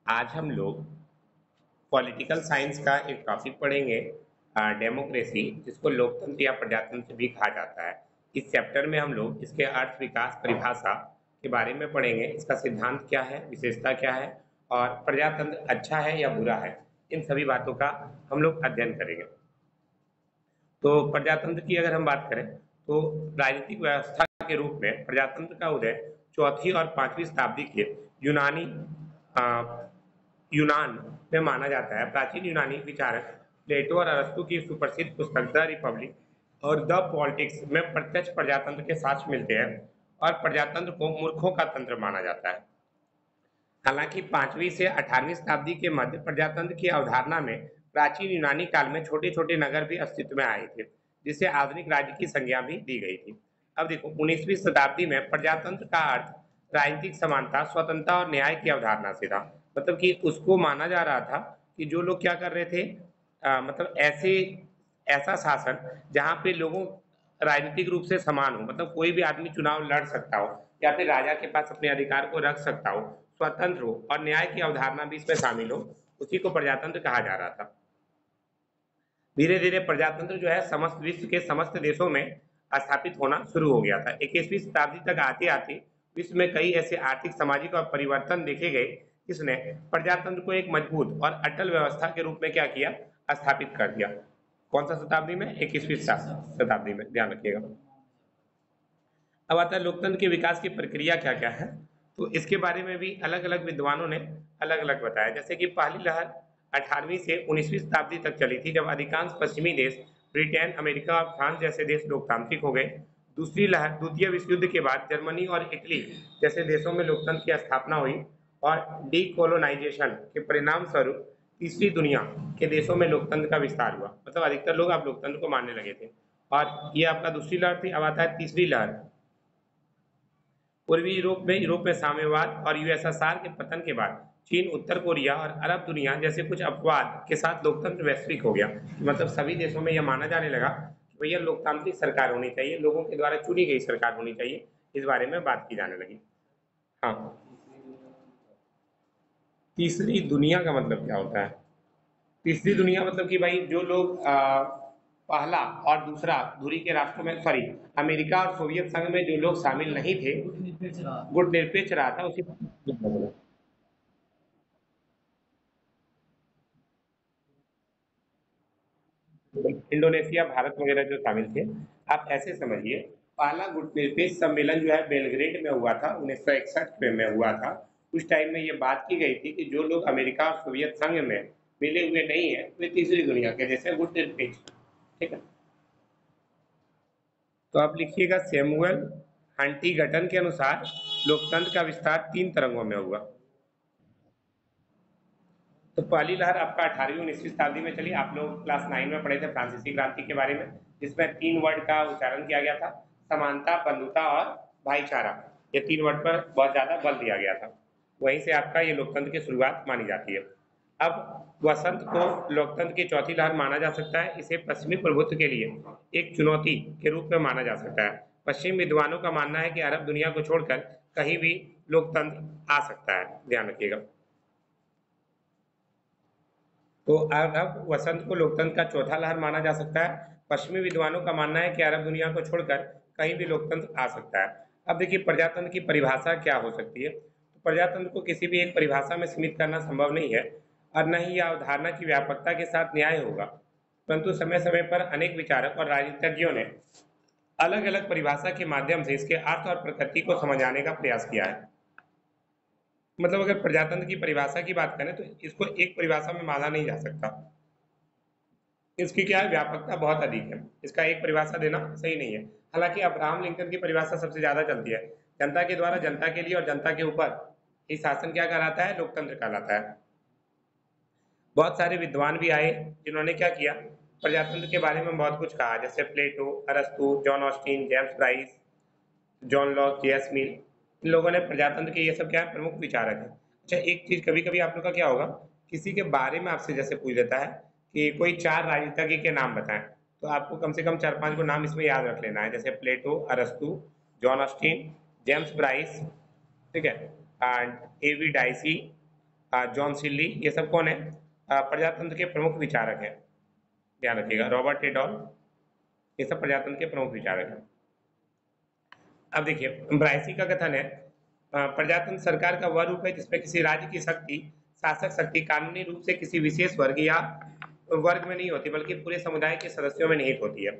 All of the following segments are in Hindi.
आज हम लोग पॉलिटिकल साइंस का एक टॉपिक पढ़ेंगे, डेमोक्रेसी, जिसको लोकतंत्र या प्रजातंत्र भी कहा जाता है। इस चैप्टर में हम लोग इसके अर्थ, विकास, परिभाषा के बारे में पढ़ेंगे। इसका सिद्धांत क्या है, विशेषता क्या है, और प्रजातंत्र अच्छा है या बुरा है, इन सभी बातों का हम लोग अध्ययन करेंगे। तो प्रजातंत्र की अगर हम बात करें तो राजनीतिक व्यवस्था के रूप में प्रजातंत्र का उदय चौथी और पांचवी शताब्दी के यूनानी अ, यूनान में माना जाता है। प्राचीन यूनानी विचारक प्लेटो और अरस्तु की सुप्रसिद्ध पुस्तक द रिपब्लिक और द पॉलिटिक्स में प्रत्यक्ष प्रजातंत्र के साक्ष्य मिलते हैं, और प्रजातंत्र को मूर्खों का तंत्र माना जाता है। हालांकि 5वीं से 18वीं शताब्दी के मध्य प्रजातंत्र की अवधारणा में प्राचीन यूनानी काल में छोटे छोटे नगर भी अस्तित्व में आए थे, जिसे आधुनिक राज्य की संज्ञा भी दी गई थी। अब देखो, 19वीं शताब्दी में प्रजातंत्र का अर्थ राजनीतिक समानता, स्वतंत्रता और न्याय की अवधारणा से था। मतलब कि उसको माना जा रहा था कि जो लोग क्या कर रहे थे, मतलब ऐसा शासन जहाँ पे लोगों राजनीतिक रूप से समान हो, मतलब कोई भी आदमी चुनाव लड़ सकता हो या फिर राजा के पास अपने अधिकार को रख सकता हो, स्वतंत्र हो और न्याय की अवधारणा भी इसमें शामिल हो, उसी को प्रजातंत्र कहा जा रहा था। धीरे धीरे प्रजातंत्र जो है समस्त विश्व के समस्त देशों में स्थापित होना शुरू हो गया था। 21वीं शताब्दी तक आते आते विश्व में कई ऐसे आर्थिक, सामाजिक और परिवर्तन देखे गए जिसने प्रजातंत्र को एक मजबूत और अटल व्यवस्था के रूप में क्या किया, स्थापित कर दिया। कौन सा शताब्दी में? 21वीं शताब्दी में, ध्यान रखिएगा। अब आता है लोकतंत्र के विकास की प्रक्रिया क्या क्या है। तो इसके बारे में भी अलग अलग विद्वानों ने अलग अलग बताया। जैसे कि पहली लहर 18वीं से 19वीं शताब्दी तक चली थी, जब अधिकांश पश्चिमी देश, ब्रिटेन, अमेरिका और फ्रांस जैसे देश लोकतांत्रिक हो गए। दूसरी लहर द्वितीय विश्व युद्ध के बाद जर्मनी और इटली जैसे देशों में लोकतंत्र की स्थापना हुई, और डीकोलोनाइजेशन के परिणाम स्वरूप तीसरी दुनिया के देशों में लोकतंत्र का विस्तार हुआ। मतलब अधिकतर लोग अब लोकतंत्र को मानने लगे थे। और ये आपका दूसरी लहर थी। अब आता है तीसरी लहर। पूर्वी यूरोप में साम्यवाद और यूएसएसआर के पतन के बाद चीन, उत्तर कोरिया और अरब दुनिया जैसे कुछ अपवाद के साथ लोकतंत्र वैश्विक हो गया। मतलब सभी देशों में यह माना जाने लगा कि भैया लोकतांत्रिक सरकार होनी चाहिए, लोगों के द्वारा चुनी गई सरकार होनी चाहिए। इस बारे में बात की जाने लगी। हाँ, तीसरी दुनिया का मतलब क्या होता है? तीसरी दुनिया मतलब कि भाई जो लोग पहला और दूसरा धुरी के राष्ट्रों में, सॉरी, अमेरिका और सोवियत संघ में जो लोग शामिल नहीं थे, गुट निरपेक्ष रहा था, उसी इंडोनेशिया, भारत वगैरह जो शामिल थे। आप ऐसे समझिए, पहला गुटनिरपेक्ष सम्मेलन जो है बेलग्रेड में हुआ था, 1961 में हुआ था। उस टाइम में ये बात की गई थी कि जो लोग अमेरिका और सोवियत संघ में मिले हुए नहीं है वे तीसरी दुनिया के जैसे गुटनिरपेक्ष। ठीक है। तो आप लिखिएगा, सैमुअल हंटिगटन के अनुसार लोकतंत्र का विस्तार तीन तरंगों में हुआ। तो पहली लहर आपका 18वीं 19वीं शताब्दी में चली। आप लोग क्लास 9 में पढ़े थे फ्रांसीसी क्रांति के बारे में, जिसमें तीन वर्ड का उच्चारण किया गया था: समानता, बंधुता और भाईचारा। ये तीन वर्ड पर बहुत ज्यादा बल दिया गया था। वहीं से आपका ये लोकतंत्र की शुरुआत मानी जाती है। अब वसंत को लोकतंत्र की चौथी लहर माना जा सकता है। इसे पश्चिमी प्रभुत्व के लिए एक चुनौती के रूप में माना जा सकता है। पश्चिमी विद्वानों का मानना है कि अरब दुनिया को छोड़कर कहीं भी लोकतंत्र आ सकता है, ध्यान रखिएगा। तो अब वसंत को लोकतंत्र का चौथा लहर माना जा सकता है। पश्चिमी विद्वानों का मानना है कि अरब दुनिया को छोड़कर कहीं भी लोकतंत्र आ सकता है। अब देखिए, प्रजातंत्र की परिभाषा क्या हो सकती है। तो प्रजातंत्र को किसी भी एक परिभाषा में सीमित करना संभव नहीं है, और न ही यह अवधारणा की व्यापकता के साथ न्याय होगा। परंतु समय समय पर अनेक विचारक और राजनीतिज्ञों ने अलग अलग परिभाषा के माध्यम से इसके अर्थ और प्रकृति को समझाने का प्रयास किया है। मतलब अगर प्रजातंत्र की परिभाषा की बात करें तो इसको एक परिभाषा में माना नहीं जा सकता। इसकी क्या है, व्यापकता बहुत अधिक है, इसका एक परिभाषा देना सही नहीं है। हालांकि अब्राहम लिंकन की परिभाषा सबसे ज्यादा चलती है: जनता के द्वारा, जनता के लिए और जनता के ऊपर ये शासन क्या कहलाता है, लोकतंत्र कहलाता है। बहुत सारे विद्वान भी आए जिन्होंने क्या किया, प्रजातंत्र के बारे में बहुत कुछ कहा, जैसे प्लेटो, अरस्तु, John Austin, James Bryce, John Locke, JS Mill. इन लोगों ने प्रजातंत्र के, ये सब क्या है, प्रमुख विचारक हैं। अच्छा, एक चीज कभी कभी आप लोग का क्या होगा, किसी के बारे में आपसे जैसे पूछ देता है कि कोई चार राजनीतिज्ञ के नाम बताएं, तो आपको कम से कम चार पांच को नाम इसमें याद रख लेना है, जैसे प्लेटो, अरस्तु, जॉन ऑस्टिन, जेम्स ब्राइस, ठीक है, एंड एवी डाइसी, जॉन सिल्ली, ये सब कौन है? प्रजातंत्र के प्रमुख विचारक हैं, ध्यान रखिएगा, रॉबर्ट टेडॉल, ये सब प्रजातंत्र के प्रमुख विचारक हैं। अब देखिए ब्राइसी का कथन है, प्रजातंत्र सरकार का वह रूप है जिसमें किसी राज्य की शक्ति, शासक शक्ति कानूनी रूप से किसी विशेष वर्ग या वर्ग में नहीं होती बल्कि पूरे समुदाय के सदस्यों में निहित होती है।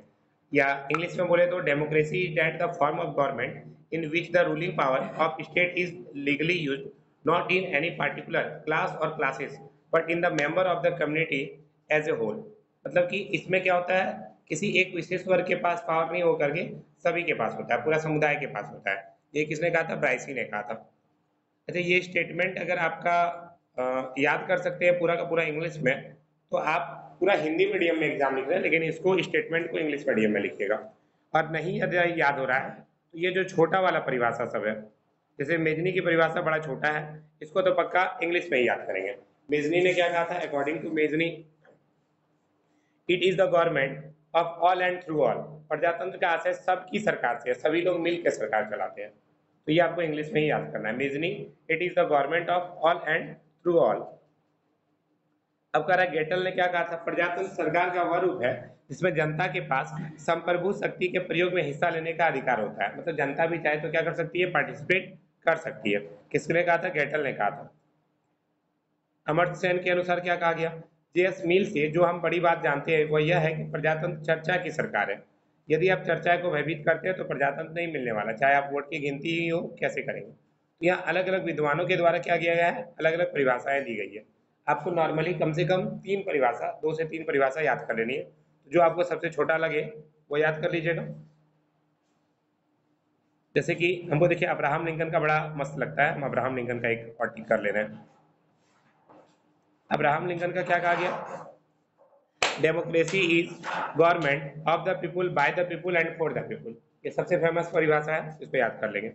या इंग्लिश में बोले तो democracy is that the form of government in which the ruling power of state is legally used not in any particular class और classes but in the member of the community as a whole. मतलब कि इसमें क्या होता है, किसी एक विशेष वर्ग के पास पावर नहीं होकर के सभी के पास होता है, पूरा समुदाय के पास होता है। ये किसने कहा था? ब्राइसी ने कहा था। अच्छा, ये स्टेटमेंट अगर आपका याद कर सकते हैं पूरा का पूरा इंग्लिश में, तो आप पूरा हिंदी मीडियम में एग्जाम लिख रहे हैं लेकिन इसको स्टेटमेंट को इंग्लिश मीडियम में लिखिएगा। और नहीं यदि याद हो रहा है तो ये जो छोटा वाला परिभाषा सब है, जैसे मेजनी की परिभाषा बड़ा छोटा है, इसको तो पक्का इंग्लिश में ही याद करेंगे। मेजनी ने क्या कहा था? According to Mazzini it is the government of all and through all. प्रजातंत्र का आशय सबकी सरकार से है, सभी लोग मिलकर सरकार चलाते हैं, तो ये आपको इंग्लिश में ही याद करना है। Mazzini it is the government of all and through all. अब कह रहा है गेटल ने क्या कहा था? प्रजातंत्र सरकार का वह रूप है जिसमें जनता के पास संप्रभु शक्ति के प्रयोग में हिस्सा लेने का अधिकार होता है। मतलब जनता भी चाहे तो क्या कर सकती है? पार्टिसिपेट कर सकती है। किसने कहा था? गेटल ने कहा था। अमर्त्य सेन के अनुसार क्या कहा गया? जेएस मिल से जो हम बड़ी बात जानते हैं वह यह है कि प्रजातंत्र चर्चा की सरकार है। यदि आप चर्चा को भयभीत करते हैं तो प्रजातंत्र नहीं मिलने वाला, चाहे आप वोट की गिनती ही हो कैसे करेंगे। तो यहाँ अलग अलग विद्वानों के द्वारा क्या किया गया है? अलग अलग परिभाषाएं दी गई है। आपको नॉर्मली कम से कम 3 परिभाषा, 2 से 3 परिभाषा याद कर लेनी है। जो आपको सबसे छोटा लगे वो याद कर लीजिएगा। जैसे कि हमको देखिए अब्राहम लिंकन का बड़ा मस्त लगता है, हम अब्राहम लिंकन का एक आर्टिकल कर ले रहे हैं। अब्राहम लिंकन का क्या कहा गया? Democracy is government of the people by the people and for the people. ये सबसे फेमस परिभाषा है, इसको याद कर लेंगे।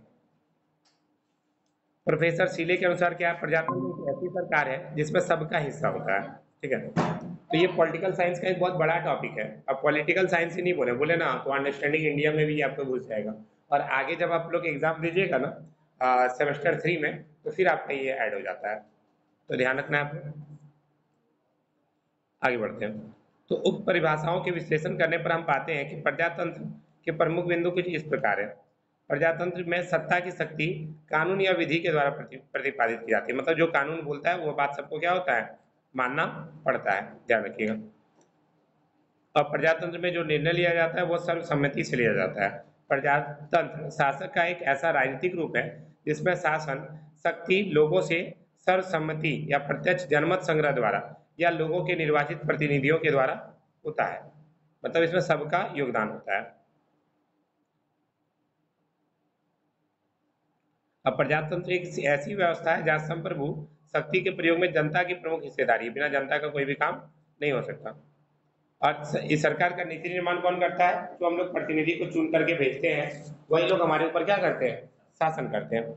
प्रोफेसर सीले के अनुसार क्या है? प्रजातंत्र एक ऐसी सरकार है जिसमें सबका हिस्सा होता है। ठीक है, तो ये पॉलिटिकल साइंस का एक बहुत बड़ा टॉपिक है। अब पॉलिटिकल साइंस ही नहीं बोले बोले ना तो अंडरस्टैंडिंग इंडिया में भी आपको घुस जाएगा। और आगे जब आप लोग एग्जाम दीजिएगा ना सेमेस्टर 3 में, तो फिर आपका ये ऐड हो जाता है, तो ध्यान रखना है आपको। आगे बढ़ते हैं। तो उक्त परिभाषाओं के विश्लेषण करने पर हम पाते हैं कि प्रजातंत्र के प्रमुख बिंदु कुछ इस प्रकार है। प्रजातंत्र में सत्ता की शक्ति कानून या विधि के द्वारा प्रतिपादित की जाती है। मतलब जो कानून बोलता है वो बात सबको क्या होता है? मानना पड़ता है, ध्यान रखिएगा। और प्रजातंत्र में जो निर्णय लिया जाता है वो सर्वसम्मति से लिया जाता है। प्रजातंत्र शासक का एक ऐसा राजनीतिक रूप है जिसमें शासन शक्ति लोगों से सर्वसम्मति या प्रत्यक्ष जनमत संग्रह द्वारा या लोगों के निर्वाचित प्रतिनिधियों के द्वारा होता है। मतलब इसमें सबका योगदान होता है। अब प्रजातंत्र एक ऐसी व्यवस्था है जहां संप्रभु शक्ति के प्रयोग में जनता की प्रमुख हिस्सेदारी है, बिना जनता का कोई भी काम नहीं हो सकता। और इस सरकार का नीति निर्माण कौन करता है? जो हम लोग प्रतिनिधि को चुन करके भेजते हैं, वही लोग हमारे ऊपर क्या करते हैं? शासन करते हैं।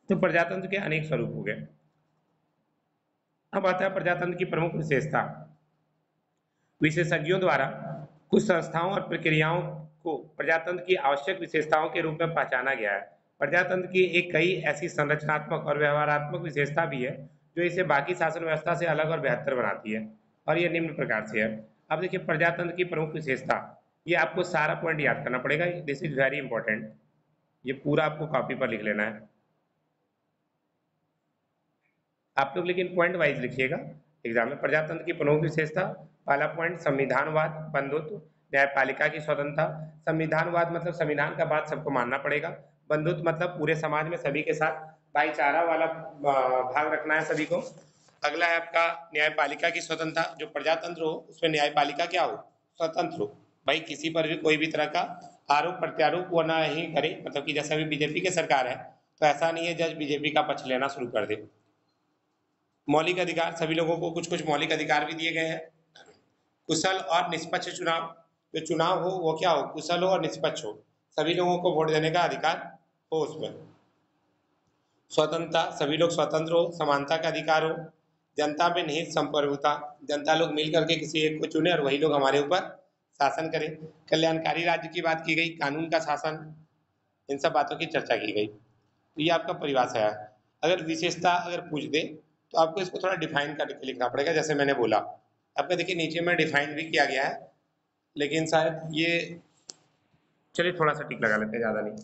तो प्रजातंत्र के अनेक स्वरूप हो गए। अब आता है प्रजातंत्र की प्रमुख विशेषता। विशेषज्ञों द्वारा कुछ संस्थाओं और प्रक्रियाओं को प्रजातंत्र की आवश्यक विशेषताओं के रूप में पहचाना गया है। प्रजातंत्र की एक कई ऐसी संरचनात्मक और व्यवहारात्मक विशेषता भी है जो इसे बाकी शासन व्यवस्था से अलग और बेहतर बनाती है, और ये निम्न प्रकार से है। अब देखिए प्रजातंत्र की प्रमुख विशेषता, ये आपको सारा पॉइंट याद करना पड़ेगा, दिस इज वेरी इंपॉर्टेंट। ये पूरा आपको कॉपी पर लिख लेना है आप लोग, लेकिन पॉइंट वाइज लिखिएगा एग्जाम में। प्रजातंत्र की प्रमुख विशेषता, पहला पॉइंट संविधानवाद, बंधुत्व, न्यायपालिका की स्वतंत्रता। संविधानवाद मतलब संविधान का बात सबको मानना पड़ेगा। बंधुत्व मतलब पूरे समाज में सभी के साथ भाईचारा वाला भाग रखना है सभी को। अगला है आपका न्यायपालिका की स्वतंत्रता। जो प्रजातंत्र हो उसमें न्यायपालिका क्या हो? स्वतंत्र हो। भाई किसी पर भी कोई भी तरह का आरोप प्रत्यारोप वो ना ही करे। मतलब कि जैसे अभी बीजेपी की सरकार है तो ऐसा नहीं है जज बीजेपी का पक्ष लेना शुरू कर दे। मौलिक अधिकार, सभी लोगों को कुछ कुछ मौलिक अधिकार भी दिए गए हैं। कुशल और निष्पक्ष चुनाव, जो चुनाव हो वो क्या हो? कुशल हो और निष्पक्ष हो, सभी लोगों को वोट देने का अधिकार हो उसमें। स्वतंत्रता, सभी लोग स्वतंत्र हो, समानता का अधिकार हो। जनता में निहित संप्रभुता, जनता लोग मिल करके किसी एक को चुने और वही लोग हमारे ऊपर शासन करें। कल्याणकारी राज्य की बात की गई, कानून का शासन, इन सब बातों की चर्चा की गई। तो ये आपका परिभाषा है। अगर विशेषता अगर पूछ दे तो आपको इसको थोड़ा डिफाइन करके लिखना पड़ेगा, जैसे मैंने बोला। आपका देखिए नीचे में डिफाइन भी किया गया है, लेकिन शायद ये, चलिए थोड़ा सा टिक लगा लेते हैं, ज्यादा नहीं।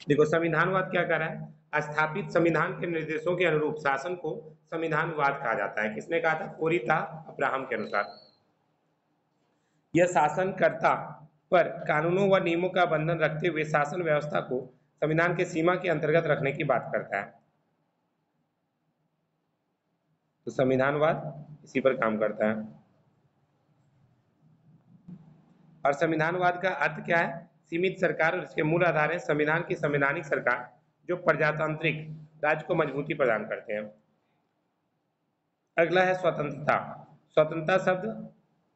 देखो संविधानवाद क्या कर रहा है, स्थापित संविधान के निर्देशों के अनुरूप शासन को संविधानवाद कहा जाता है। किसने कहा था? कोरिता अब्राहम के अनुसार। यह शासनकर्ता पर कानूनों व नियमों का बंधन रखते हुए शासन व्यवस्था को संविधान के सीमा के अंतर्गत रखने की बात करता है। तो संविधानवाद इसी पर काम करता है। और संविधानवाद का अर्थ क्या है? सीमित सरकार, और इसके मूल आधार है संविधान की संवैधानिक सरकार जो प्रजातांत्रिक राज्य को मजबूती प्रदान करते हैं। अगला है स्वतंत्रता। स्वतंत्रता शब्द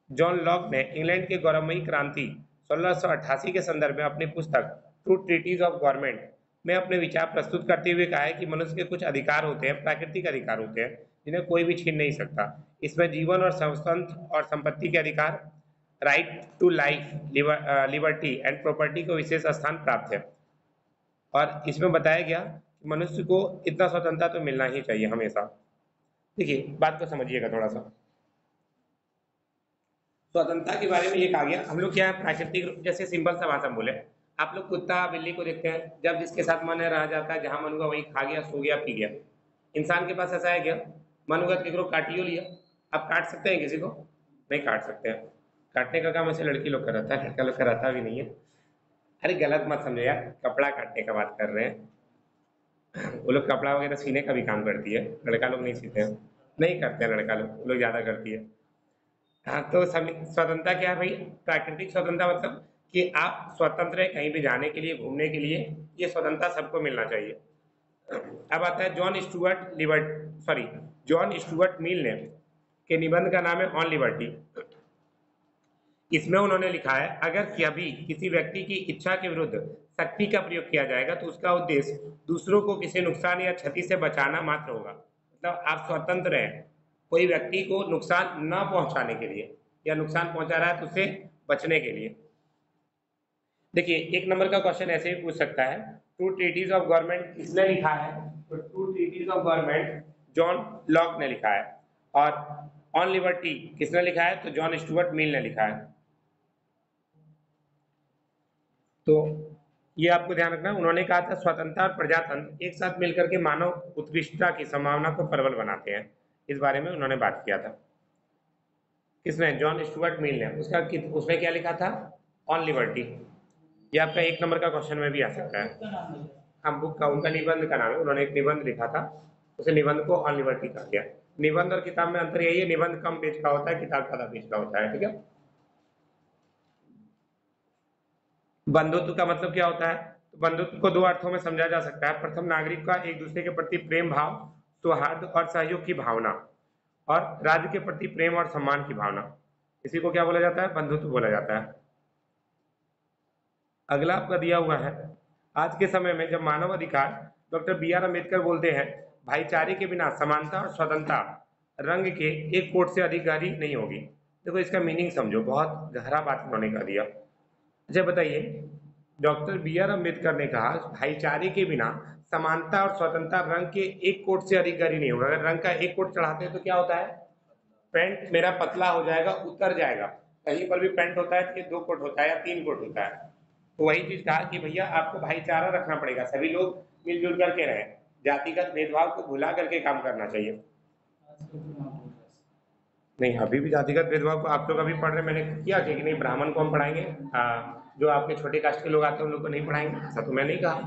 जॉन लॉक ने इंग्लैंड के गौरवमयी क्रांति 1688 के संदर्भ में अपनी पुस्तक टू ट्रीटीज ऑफ गवर्नमेंट में अपने विचार प्रस्तुत करते हुए कहा है कि मनुष्य के कुछ अधिकार होते हैं, प्राकृतिक अधिकार होते हैं, जिन्हें कोई भी छीन नहीं सकता। इसमें जीवन और स्वतंत्र और संपत्ति के अधिकार, right to life, liberty and property को विशेष स्थान प्राप्त है। और इसमें बताया गया कि मनुष्य को इतना स्वतंत्रता तो मिलना ही चाहिए हमेशा। देखिए बात को समझिएगा थोड़ा सा। स्वतंत्रता के बारे में ये कहा गया, हम लोग क्या है प्राकृतिक रूप, जैसे सिंपल सा भाषा में बोले, आप लोग कुत्ता बिल्ली को देखते हैं, जब जिसके साथ मन है रह जाता है, जहां मन हुआ वही खा गया, सो गया, पी गया। इंसान के पास ऐसा है क्या? मन हुआ किसी को काटियो लिया। आप काट सकते हैं किसी को? नहीं काट सकते हैं। काटने का काम ऐसे लड़की लोग का रहता है, लड़का लोग का रहता भी नहीं है। अरे गलत मत समझो यार, कपड़ा काटने का बात कर रहे हैं। वो लोग कपड़ा वगैरह सीने का भी काम करती है, लड़का लोग नहीं सीते हैं, नहीं करते हैं लड़का लोग, वो लोग ज्यादा करती है। हाँ तो स्वतंत्रता क्या है भाई? प्राकृतिक स्वतंत्रता मतलब कि आप स्वतंत्र है कहीं भी जाने के लिए, घूमने के लिए, ये स्वतंत्रता सबको मिलना चाहिए। अब आता है जॉन स्टुअर्ट मिल ने के निबंध का नाम है ऑन लिबर्टी। इसमें उन्होंने लिखा है, अगर कभी किसी व्यक्ति की इच्छा के विरुद्ध शक्ति का प्रयोग किया जाएगा तो उसका उद्देश्य दूसरों को किसी नुकसान या क्षति से बचाना मात्र होगा। मतलब आप स्वतंत्र हैं कोई व्यक्ति को नुकसान न पहुंचाने के लिए, या नुकसान पहुंचा रहा है तो उससे बचने के लिए। देखिए एक नंबर का क्वेश्चन ऐसे भी पूछ सकता है, टू ट्रीटीज ऑफ गवर्नमेंट किसने लिखा है? तो two treatises of government John Locke ने लिखा है। और ऑन लिबर्टी किसने लिखा है? तो जॉन स्टुअर्ट मिल ने लिखा है। तो ये आपको ध्यान रखना, उन्होंने कहा था स्वतंत्रता और प्रजातंत्र एक साथ मिलकर के मानव उत्कृष्टता की संभावना को प्रबल बनाते हैं। इस बारे में उन्होंने बात किया था। किसने? जॉन स्टुअर्ट मिल ने। उसने क्या लिखा था? On liberty. ये आपका एक नंबर का क्वेश्चन में भी आ सकता है। हम बुक का उनका निबंध का नाम है, उन्होंने एक निबंध लिखा था, उसे निबंध को ऑन लिबर्टी कहा गया। निबंध और किताब में अंतर यही है, निबंध कम पेज का होता है, किताब ज्यादा पेज का होता है। ठीक है। बंधुत्व का मतलब क्या होता है? तो बंधुत्व को दो अर्थों में समझा जा सकता है। प्रथम, नागरिक का एक दूसरे के प्रति प्रेम भाव, सौहार्द और सहयोग की भावना, और राज्य के प्रति प्रेम और सम्मान की भावना, इसी को क्या बोला जाता है? बंधुत्व बोला जाता है। अगला आपका दिया हुआ है, आज के समय में जब मानव अधिकार डॉक्टर बी आर अम्बेडकर बोलते हैं भाईचारे के बिना समानता और स्वतंत्रता रंग के एक कोट से अधिकारी नहीं होगी। देखो इसका मीनिंग समझो, बहुत गहरा बात उन्होंने कह दिया। अच्छा बताइए, डॉक्टर बी आर अम्बेडकर ने कहा भाईचारे के बिना समानता और स्वतंत्रता रंग के एक कोट से अधिकारी नहीं होगा। अगर रंग का एक कोट चढ़ाते हैं तो क्या होता है? पैंट मेरा पतला हो जाएगा, उतर जाएगा। कहीं पर भी पैंट होता है तो ये दो कोट होता है या तीन कोट होता है। तो वही चीज कहा कि भैया आपको भाईचारा रखना पड़ेगा, सभी लोग मिलजुल करके रहें, जातिगत भेदभाव को भुला करके काम करना चाहिए। नहीं अभी भी जातिगत भेदभाव को आप लोग अभी पढ़ रहे, मैंने किया कि नहीं ब्राह्मण को हम पढ़ाएंगे, जो आपके छोटे कास्ट के लोग आते हैं उन लोग को नहीं पढ़ाएंगे, ऐसा तो मैं नहीं कहा।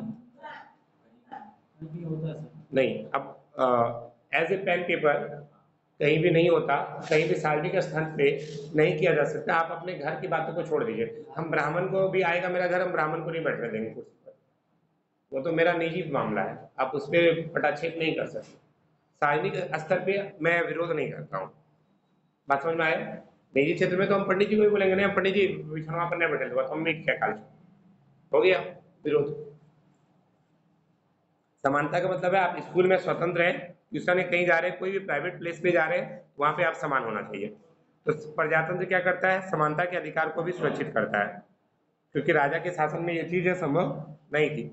नहीं, अब एज ए पेन पेपर कहीं भी नहीं होता, कहीं भी सार्वजनिक स्थान पे नहीं किया जा सकता। आप अपने घर की बातों को छोड़ दीजिए, हम ब्राह्मण को भी आएगा मेरा घर, हम ब्राह्मण को नहीं बैठने देंगे कुर्सी पर, वो तो मेरा निजी मामला है, आप उस पर पटाक्षेप नहीं कर सकते। सार्वजनिक स्तर पे मैं विरोध नहीं करता हूँ। बात समझ में आया? निजी क्षेत्र में तो हम पंडित जी को भी बोलेंगे, नहीं हम पंडित जी बिछावा पर नहीं बैठे, तो हम भी क्या काल हो गया विरोध। समानता का मतलब है आप स्कूल में स्वतंत्र हैं, ट्यूशन में कहीं जा रहे हैं, कोई भी प्राइवेट प्लेस पे जा रहे हैं, वहां पे आप समान होना चाहिए। तो प्रजातंत्र क्या करता है? समानता के अधिकार को भी सुरक्षित करता है, क्योंकि राजा के शासन में ये चीजें संभव नहीं थी।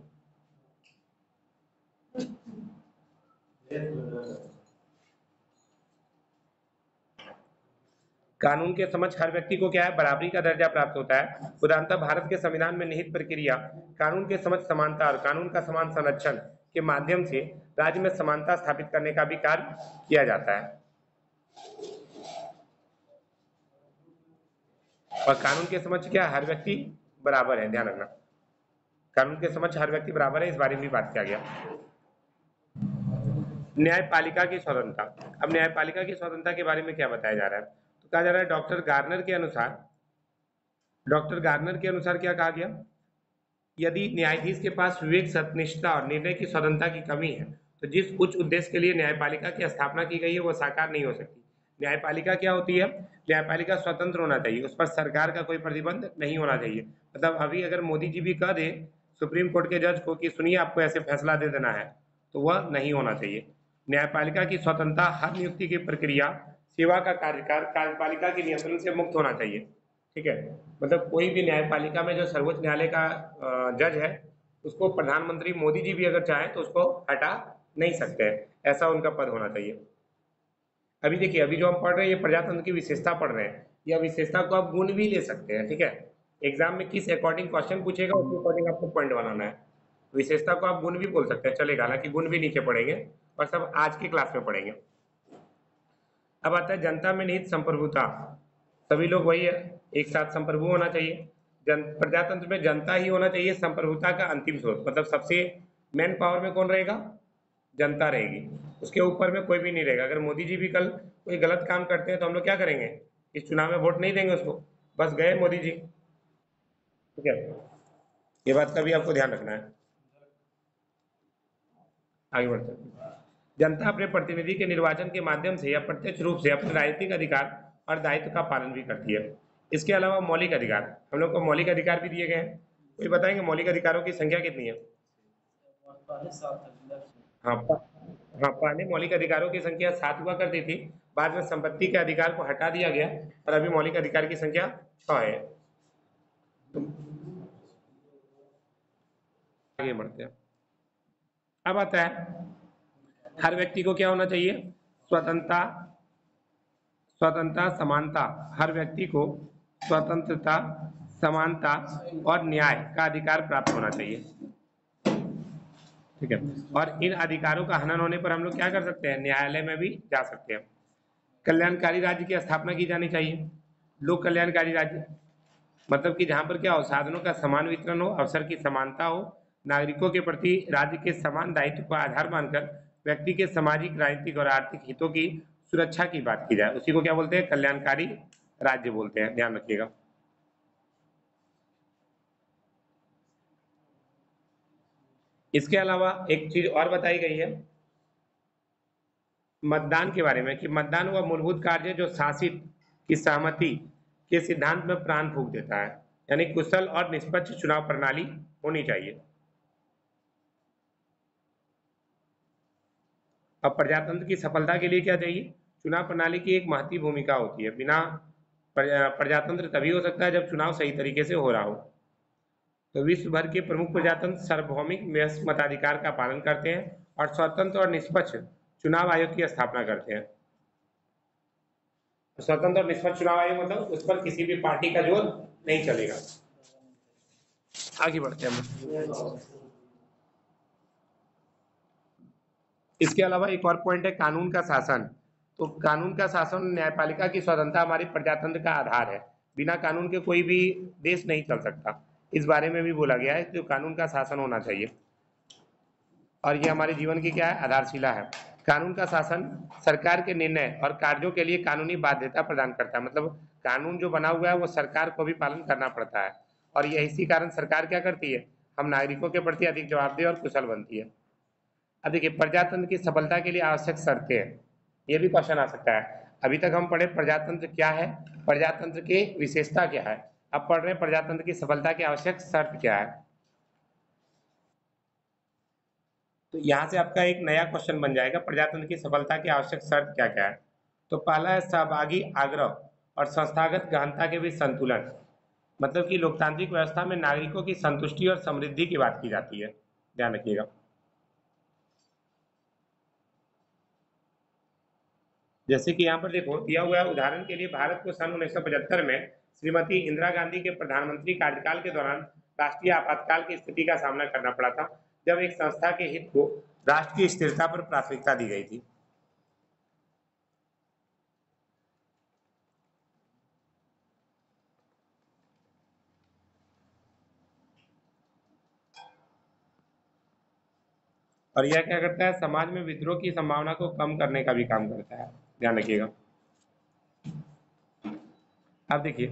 कानून के समक्ष हर व्यक्ति को क्या है, बराबरी का दर्जा प्राप्त होता है। उदाहरणतः भारत के संविधान में निहित प्रक्रिया कानून के समक्ष समानता और कानून का समान संरक्षण के माध्यम से राज्य में समानता स्थापित करने का भी कार्य किया जाता है। और कानून के समक्ष क्या, हर व्यक्ति बराबर है, ध्यान रखना, कानून के समक्ष हर व्यक्ति बराबर है, इस बारे में भी बात किया गया। न्यायपालिका की स्वतंत्रता। अब न्यायपालिका की स्वतंत्रता के बारे में क्या बताया जा रहा है, तो कहा जा रहा है डॉक्टर गार्नर के अनुसार क्या कहा गया, यदि न्यायाधीश के पास विवेक, सत्यनिष्ठा और निर्णय की स्वतंत्रता की कमी है तो जिस उच्च उद्देश्य के लिए न्यायपालिका की स्थापना की गई है वो साकार नहीं हो सकती। न्यायपालिका क्या होती है, न्यायपालिका स्वतंत्र होना चाहिए, उस पर सरकार का कोई प्रतिबंध नहीं होना चाहिए। मतलब अभी अगर मोदी जी भी कह दे सुप्रीम कोर्ट के जज को कि सुनिए आपको ऐसे फैसला दे देना है, तो वह नहीं होना चाहिए। न्यायपालिका की स्वतंत्रता, हर नियुक्ति की प्रक्रिया, सेवा का कार्यकाल कार्यपालिका के नियंत्रण से मुक्त होना चाहिए। ठीक है, मतलब कोई भी न्यायपालिका में जो सर्वोच्च न्यायालय का जज है उसको प्रधानमंत्री मोदी जी भी अगर चाहे तो उसको हटा नहीं सकते हैं, ऐसा उनका पद होना चाहिए। अभी देखिए, अभी जो हम पढ़ रहे हैं ये प्रजातंत्र की विशेषता पढ़ रहे हैं, या विशेषता को आप गुण भी ले सकते हैं। ठीक है, एग्जाम में किस अकॉर्डिंग क्वेश्चन पूछेगा उसके अकॉर्डिंग आपको पॉइंट बनाना है। विशेषता को आप गुण भी बोल सकते हैं, चलेगा, हालांकि गुण भी नीचे पढ़ेंगे और सब आज की क्लास में पढ़ेंगे। अब आता है जनता में निहित संप्रभुता, सभी लोग वही है, एक साथ संप्रभु होना चाहिए। प्रजातंत्र में जनता ही होना चाहिए संप्रभुता का अंतिम स्रोत, मतलब सबसे मेन पावर में कौन रहेगा, जनता रहेगी, उसके ऊपर में कोई भी नहीं रहेगा। अगर मोदी जी भी कल कोई गलत काम करते हैं तो हम लोग क्या करेंगे, इस चुनाव में वोट नहीं देंगे उसको, बस गए मोदी जी। ठीक है, ये बात का भी आपको ध्यान रखना है। आगे बढ़ते हैं। जनता अपने प्रतिनिधि के निर्वाचन के माध्यम से या प्रत्यक्ष रूप से अपने राजनीतिक अधिकार और दायित्व का पालन भी करती है। इसके अलावा मौलिक अधिकार, हम लोग को मौलिक अधिकार भी दिए गए हैं, कोई बताएंगे मौलिक अधिकारों की संख्या कितनी है। हाँ हाँ, पहले मौलिक अधिकारों की संख्या 7 हुआ करती थी, बाद में संपत्ति के अधिकार को हटा दिया गया और अभी मौलिक अधिकार की संख्या 6 है। तो आगे बढ़ते हैं। अब आता है हर व्यक्ति को क्या होना चाहिए, स्वतंत्रता, समानता, हर व्यक्ति को स्वतंत्रता, समानता और न्याय का अधिकार प्राप्त होना चाहिए। ठीक है, और इन अधिकारों का हनन होने पर हम लोग क्या कर सकते हैं, न्यायालय में भी जा सकते हैं। कल्याणकारी राज्य की स्थापना की जानी चाहिए। लोक कल्याणकारी राज्य मतलब कि जहां पर क्या हो, साधनों का समान वितरण हो, अवसर की समानता हो, नागरिकों के प्रति राज्य के समान दायित्व को आधार मानकर व्यक्ति के सामाजिक, राजनीतिक और आर्थिक हितों की सुरक्षा की बात की जाए, उसी को क्या बोलते हैं, कल्याणकारी राज्य बोलते हैं, ध्यान रखिएगा। इसके अलावा एक चीज और बताई गई है मतदान के बारे में कि मतदान वह मूलभूत कार्य जो शासित की सहमति के सिद्धांत में प्राण फूंक देता है, यानी कुशल और निष्पक्ष चुनाव प्रणाली होनी चाहिए। अब प्रजातंत्र की सफलता के लिए क्या चाहिए, चुनाव प्रणाली की एक महत्वपूर्ण भूमिका होती है। बिना प्रजातंत्र तभी हो सकता है जब चुनाव सही तरीके से हो रहा हो। तो विश्व भर के प्रमुख प्रजातंत्र सार्वभौमिक मताधिकार का पालन करते हैं और स्वतंत्र और निष्पक्ष चुनाव आयोग की स्थापना करते हैं। स्वतंत्र और निष्पक्ष चुनाव आयोग मतलब उस पर किसी भी पार्टी का जोर नहीं चलेगा। आगे बढ़ते हैं। इसके अलावा एक और पॉइंट है कानून का शासन। तो कानून का शासन, न्यायपालिका की स्वतंत्रता हमारी प्रजातंत्र का आधार है, बिना कानून के कोई भी देश नहीं चल सकता। इस बारे में भी बोला गया है कि कानून का शासन होना चाहिए और ये हमारे जीवन की क्या है, आधारशिला है। कानून का शासन सरकार के निर्णय और कार्यों के लिए कानूनी बाध्यता प्रदान करता है, मतलब कानून जो बना हुआ है वो सरकार को भी पालन करना पड़ता है, और ये इसी कारण सरकार क्या करती है, हम नागरिकों के प्रति अधिक जवाबदेह और कुशल बनती है। अब देखिए, प्रजातंत्र की सफलता के लिए आवश्यक शर्तें हैं, ये भी क्वेश्चन आ सकता है। अभी तक हम पढ़े प्रजातंत्र क्या है, प्रजातंत्र की विशेषता क्या है, अब पढ़ रहे हैं प्रजातंत्र की सफलता की आवश्यक शर्त क्या है। तो यहाँ से आपका एक नया क्वेश्चन बन जाएगा, प्रजातंत्र की सफलता की आवश्यक शर्त क्या क्या है। तो पहला है सहभागी आग्रह और संस्थागत गहनता के बीच संतुलन, मतलब कि लोकतांत्रिक व्यवस्था में नागरिकों की संतुष्टि और समृद्धि की बात की जाती है, ध्यान रखिएगा। जैसे कि यहाँ पर देखो दिया हुआ है, उदाहरण के लिए भारत को सन 1975 में श्रीमती इंदिरा गांधी के प्रधानमंत्री कार्यकाल के दौरान राष्ट्रीय आपातकाल की स्थिति का सामना करना पड़ा था, जब एक संस्था के हित को राष्ट्र की स्थिरता पर प्राथमिकता दी गई थी। और यह क्या करता है, समाज में विद्रोह की संभावना को कम करने का भी काम करता है, ध्यान रखिएगा। अब देखिए,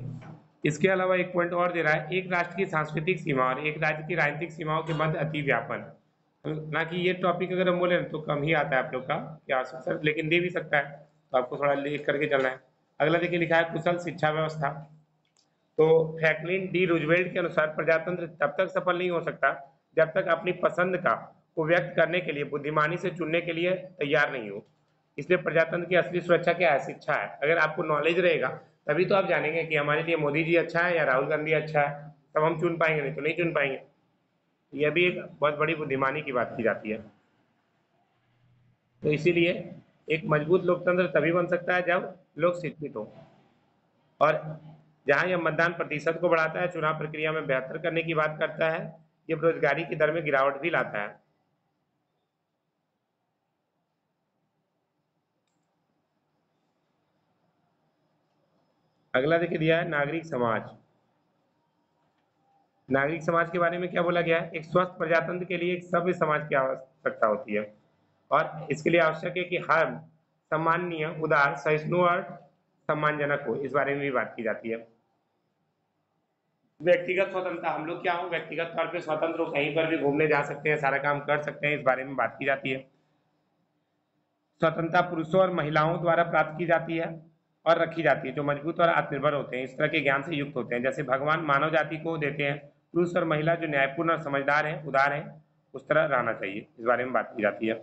इसके अलावा एक पॉइंट और दे रहा है, एक राष्ट्र की सांस्कृतिक सीमा और एक राज्य की राजनीतिक सीमाओं के मध्य अति व्यापन। ना कि ये टॉपिक अगर हम बोले तो कम ही आता है आप लोग का, क्या सर, लेकिन दे भी सकता है, तो आपको थोड़ा लिख करके चलना है। अगला देखिए, लिखा है कुशल शिक्षा व्यवस्था। तो फ्रैंकलिन डी रूजवेल्ट के अनुसार प्रजातंत्र तब तक सफल नहीं हो सकता जब तक अपनी पसंद का को व्यक्त करने के लिए बुद्धिमानी से चुनने के लिए तैयार नहीं हो। इसलिए प्रजातंत्र की असली सुरक्षा क्या है, शिक्षा है। अगर आपको नॉलेज रहेगा तभी तो आप जानेंगे कि हमारे लिए मोदी जी अच्छा है या राहुल गांधी अच्छा है, तब हम चुन पाएंगे, नहीं तो नहीं चुन पाएंगे। यह भी एक बहुत बड़ी बुद्धिमानी की बात की जाती है। तो इसीलिए एक मजबूत लोकतंत्र तभी बन सकता है जब लोग शिक्षित हों। और जहां यह मतदान प्रतिशत को बढ़ाता है, चुनाव प्रक्रिया में बेहतर करने की बात करता है, ये बेरोजगारी की दर में गिरावट भी लाता है। अगला देखिए दिया है नागरिक समाज। नागरिक समाज के बारे में क्या बोला गया है, एक स्वस्थ प्रजातंत्र के लिए एक सभ्य समाज की आवश्यकता होती है, और इसके लिए आवश्यक है कि हर सम्माननीय, उदार, सहिष्णु और सम्मानजनक हो। इस बारे में भी बात की जाती है। व्यक्तिगत स्वतंत्रता, हम लोग क्या हो, व्यक्तिगत तौर पे स्वतंत्र हो, कहीं पर भी घूमने जा सकते हैं, सारा काम कर सकते हैं, इस बारे में बात की जाती है। स्वतंत्रता पुरुषों और महिलाओं द्वारा प्राप्त की जाती है और रखी जाती है, जो मजबूत और आत्मनिर्भर होते हैं, इस तरह के ज्ञान से युक्त होते हैं, जैसे भगवान मानव जाति को देते हैं। पुरुष और महिला जो न्यायपूर्ण और समझदार हैं, उदार हैं, उस तरह रहना चाहिए, इस बारे में बात की जाती है।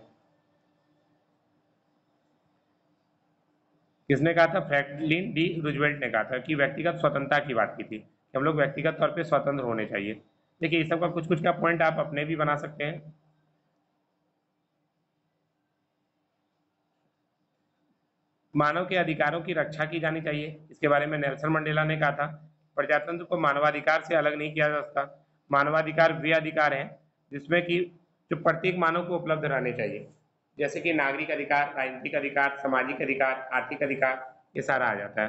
किसने कहा था, फ्रैंकलिन डी रूजवेल्ट ने कहा था कि व्यक्तिगत स्वतंत्रता की बात की थी, कि हम लोग व्यक्तिगत तौर पे स्वतंत्र होने चाहिए। देखिए, इस सब का कुछ कुछ का पॉइंट आप अपने भी बना सकते हैं। मानव के अधिकारों की रक्षा की जानी चाहिए, इसके बारे में नेल्सन मंडेला ने कहा था। प्रजातंत्र को मानवाधिकार से अलग नहीं किया जा सकता। मानवाधिकार वे अधिकार हैं जिसमें कि जो प्रत्येक मानव को उपलब्ध रहने चाहिए, जैसे कि नागरिक अधिकार, राजनीतिक अधिकार, सामाजिक अधिकार, आर्थिक अधिकार, ये सारा आ जाता है।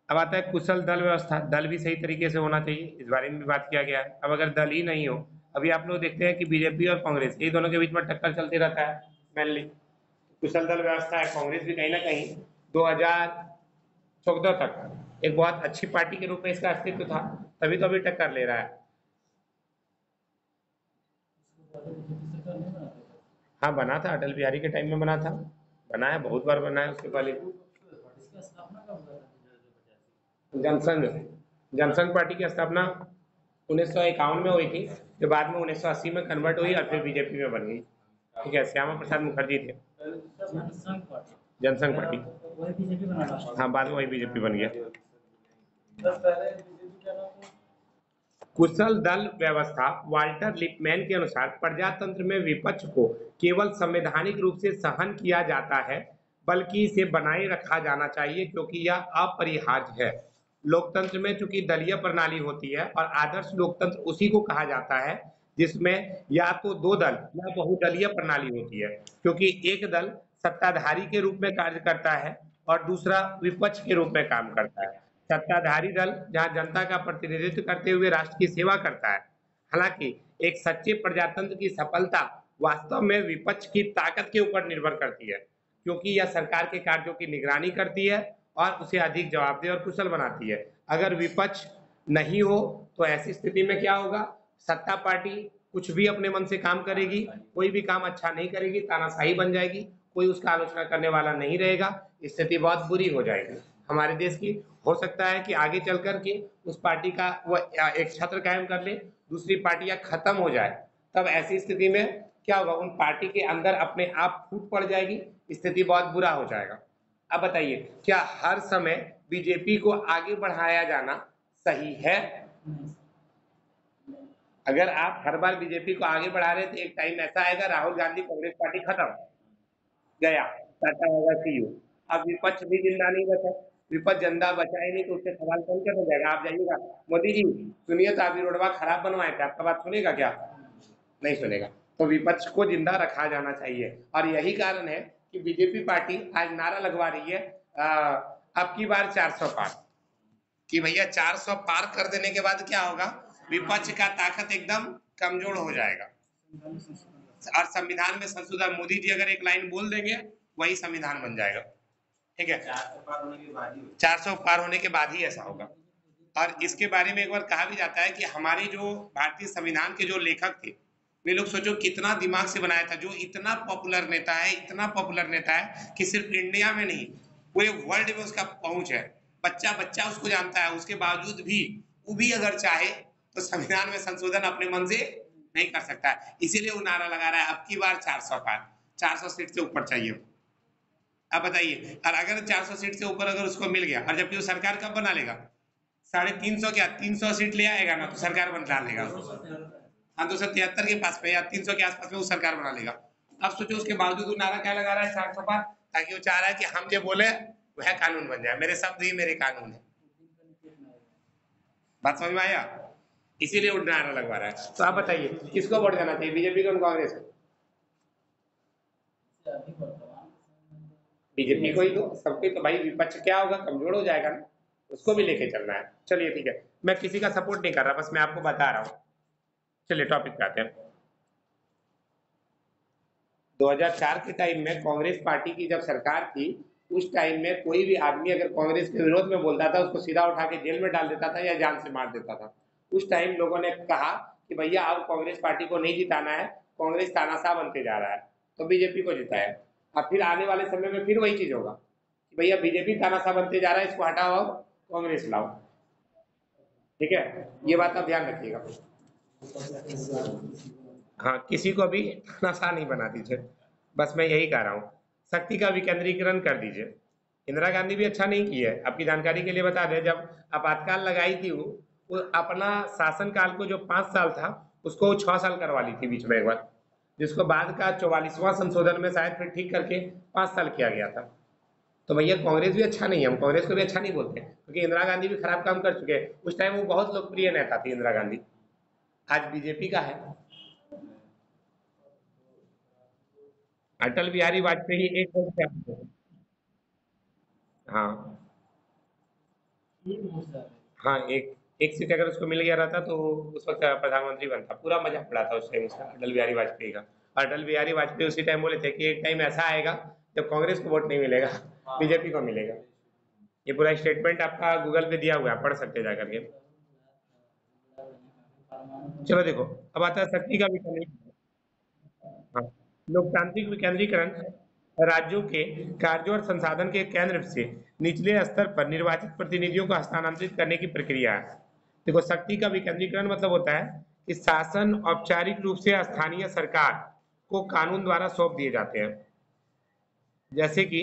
अब आता है कुशल दल व्यवस्था। दल भी सही तरीके से होना चाहिए, इस बारे में भी बात किया गया है। अब अगर दल ही नहीं हो, अभी आप लोग देखते हैं कि बीजेपी और कांग्रेस, ये दोनों के बीच में टक्कर चलते रहता है मेनली। कुशल दल व्यवस्था है, कांग्रेस भी कहीं ना कहीं 2014 तक एक बहुत अच्छी पार्टी के रूप में इसका अस्तित्व था, तभी तो अभी टक्कर ले रहा है। हाँ, बना था, अटल बिहारी के टाइम में बना था, बना है, बहुत बार बना है उसके पहले। जनसंघ, जनसंघ पार्टी की स्थापना 1951 में हुई थी, जो बाद में 1980 में कन्वर्ट हुई और फिर बीजेपी में बन गई। ठीक है, श्यामा प्रसाद मुखर्जी थे। जनसंघ पार्टी, हाँ, बाद में वही बीजेपी बन गया। कुशल दल व्यवस्था, वाल्टर लिपमैन के अनुसार प्रजातंत्र में विपक्ष को केवल संवैधानिक रूप से सहन किया जाता है, बल्कि इसे बनाए रखा जाना चाहिए क्योंकि यह अपरिहार्य है। लोकतंत्र में चूंकि दलीय प्रणाली होती है, और आदर्श लोकतंत्र उसी को कहा जाता है जिसमें या तो दो दल या बहुदलीय प्रणाली होती है, क्योंकि एक दल सत्ताधारी के रूप में कार्य करता है और दूसरा विपक्ष के रूप में काम करता है। सत्ताधारी दल जहां जनता का प्रतिनिधित्व करते हुए राष्ट्र की सेवा करता है। हालांकि एक सच्चे प्रजातंत्र की सफलता वास्तव में विपक्ष की ताकत के ऊपर निर्भर करती है, क्योंकि यह सरकार के कार्यों की निगरानी करती है और उसे अधिक जवाबदेह और कुशल बनाती है। अगर विपक्ष नहीं हो तो ऐसी स्थिति में क्या होगा, सत्ता पार्टी कुछ भी अपने मन से काम करेगी, कोई भी काम अच्छा नहीं करेगी, तानाशाही बन जाएगी, कोई उसका आलोचना करने वाला नहीं रहेगा, स्थिति बहुत बुरी हो जाएगी हमारे देश की। हो सकता है कि आगे चल कर के उस पार्टी का वो एक छत्र कायम कर ले, दूसरी पार्टियां खत्म हो जाए, तब ऐसी स्थिति में क्या होगा, उन पार्टी के अंदर अपने आप फूट पड़ जाएगी, स्थिति बहुत बुरा हो जाएगा। अब बताइए, क्या हर समय बीजेपी को आगे बढ़ाया जाना सही है? अगर आप हर बार बीजेपी को आगे बढ़ा रहे तो एक टाइम ऐसा आएगा, राहुल गांधी कांग्रेस पार्टी खत्म, गया, टाटा होगा सीयू। अब विपक्ष भी जिंदा नहीं बचा, विपक्ष जिंदा बचा ही नहीं तो उससे सवाल कौन कर जाएगा? आप जाइएगा, मोदी जी सुनिए तो अभी रोडवा खराब बनवाए थे, आपका बात सुनेगा क्या? नहीं सुनेगा। तो विपक्ष को जिंदा रखा जाना चाहिए और यही कारण है कि बीजेपी पार्टी आज नारा लगवा रही है अब की बार 400 पार, कि भैया 400 पार कर देने के बाद क्या होगा, विपक्ष का ताकत एकदम कमजोर हो जाएगा और संविधान में संशोधन मोदी जी अगर एक लाइन बोल देंगे वही संविधान बन जाएगा। ठीक है, 400 पार होने के बाद ही ऐसा होगा। और इसके बारे में एक बार कहा भी जाता है कि हमारे जो भारतीय संविधान के जो लेखक थे, वे लोग सोचो कितना दिमाग से बनाया था, जो इतना पॉपुलर नेता है, इतना पॉपुलर नेता है कि सिर्फ इंडिया में नहीं पूरे वर्ल्ड में उसका पहुंच है, बच्चा बच्चा उसको जानता है, उसके बावजूद भी वो भी अगर चाहे तो संविधान में संशोधन अपने मन से नहीं कर सकता है। इसीलिए वो नारा लगा रहा है अब की बार 400 पार, 400 सीट से ऊपर चाहिए। अब बताइए, और अगर 400 सीट से ऊपर अगर उसको मिल गया, और जबकि वो सरकार कब बना लेगा? 350 क्या 300 सीट ले आएगा ना तो सरकार बना लेगा। हाँ, 273 के पास में या 300 के आसपास में वो सरकार बना लेगा। अब सोचो उसके बावजूद वो नारा क्या लगा रहा है 400 पार, ताकि वो चाह रहा है कि हम जो बोले वह कानून बन जाए, मेरे शब्द ही मेरे कानून है। बात समझ में आया? इसीलिए वो नारा लगवा रहा है। तो आप बताइए किसको वोट देना चाहिए, बीजेपी को कांग्रेस को? बीजेपी को ही दो, सबके तो भाई विपक्ष क्या होगा, कमजोर हो जाएगा ना, उसको भी लेके चलना है। चलिए ठीक है, मैं किसी का सपोर्ट नहीं कर रहा, बस मैं आपको बता रहा हूँ। चलिए टॉपिक पे आते हैं। 2004 के टाइम में कांग्रेस पार्टी की जब सरकार थी, उस टाइम में कोई भी आदमी अगर कांग्रेस के विरोध में बोलता था उसको सीधा उठा के जेल में डाल देता था या जान से मार देता था। उस टाइम लोगों ने कहा कि भैया अब कांग्रेस पार्टी को नहीं जिताना है, कांग्रेस तानाशाह बनते जा रहा है, तो बीजेपी को जिताया। अब फिर आने वाले समय में फिर वही चीज होगा कि भैया बीजेपी तानाशाह बनते जा रहा है, इसको हटाओ, कांग्रेस लाओ। ठीक है, ये बात आप ध्यान रखिएगा। हाँ, किसी को भी तानाशाह नहीं बना दीजिए, बस मैं यही कह रहा हूँ। शक्ति का विकेंद्रीकरण कर दीजिए। इंदिरा गांधी भी अच्छा नहीं की है, आपकी जानकारी के लिए बता दें, जब आपातकाल लगाई थी वो अपना शासन काल को जो 5 साल था उसको वो 6 साल करवा ली थी बीच में एक बार, जिसको बाद का 44वां संशोधन में शायद फिर ठीक करके 5 साल किया गया था। तो भैया कांग्रेस भी अच्छा नहीं है, हम कांग्रेस को भी अच्छा नहीं बोलते क्योंकि इंदिरा गांधी भी खराब काम कर चुके हैं। उस टाइम वो बहुत लोकप्रिय नेता थी इंदिरा गांधी, आज बीजेपी का है। अटल बिहारी वाजपेयी एक वोट से आगे थे। हाँ हाँ, एक एक सीट अगर उसको मिल गया रहता तो उस वक्त प्रधानमंत्री बनता। पूरा मजाक उड़ा था उस टाइम उसका, अटल बिहारी वाजपेयी का। अटल बिहारी वाजपेयी उसी टाइम बोले थे कि एक टाइम ऐसा आएगा जब कांग्रेस को वोट नहीं मिलेगा, बीजेपी को मिलेगा। ये पूरा स्टेटमेंट आपका गूगल पे दिया हुआ है, पढ़ सकते हैं जाकर के। चलो देखो, अब आता है शक्ति का विकेंद्रीकरण। हाँ, लोकतांत्रिक विकेंद्रीकरण राज्यों के कार्यों और संसाधन के केंद्र से निचले स्तर पर निर्वाचित प्रतिनिधियों को हस्तांतरित करने की प्रक्रिया है। देखो, शक्ति का विकेंद्रीकरण मतलब होता है कि शासन औपचारिक रूप से स्थानीय सरकार को कानून द्वारा सौंप दिए जाते हैं। जैसे कि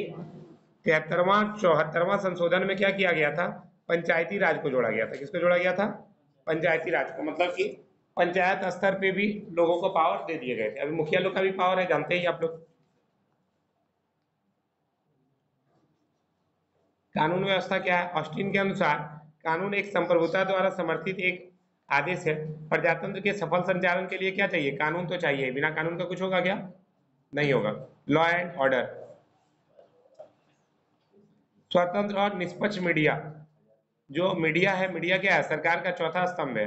73वां 74वां संशोधन में क्या किया गया था, पंचायती राज को जोड़ा गया था। किसको जोड़ा गया था? पंचायती राज को, मतलब कि पंचायत स्तर पे भी लोगों को पावर दे दिए गए थे। अभी मुखिया लोग का भी पावर है, जानते ही आप लोग। कानून व्यवस्था क्या है? ऑस्टिन के अनुसार कानून एक संप्रभुता द्वारा समर्थित एक आदेश है। प्रजातंत्र के सफल संचालन के लिए क्या चाहिए? कानून तो चाहिए, बिना कानून का कुछ होगा क्या? नहीं होगा। लॉ एंड ऑर्डर, स्वतंत्र और निष्पक्ष मीडिया। जो मीडिया है, मीडिया क्या है? सरकार का चौथा स्तंभ है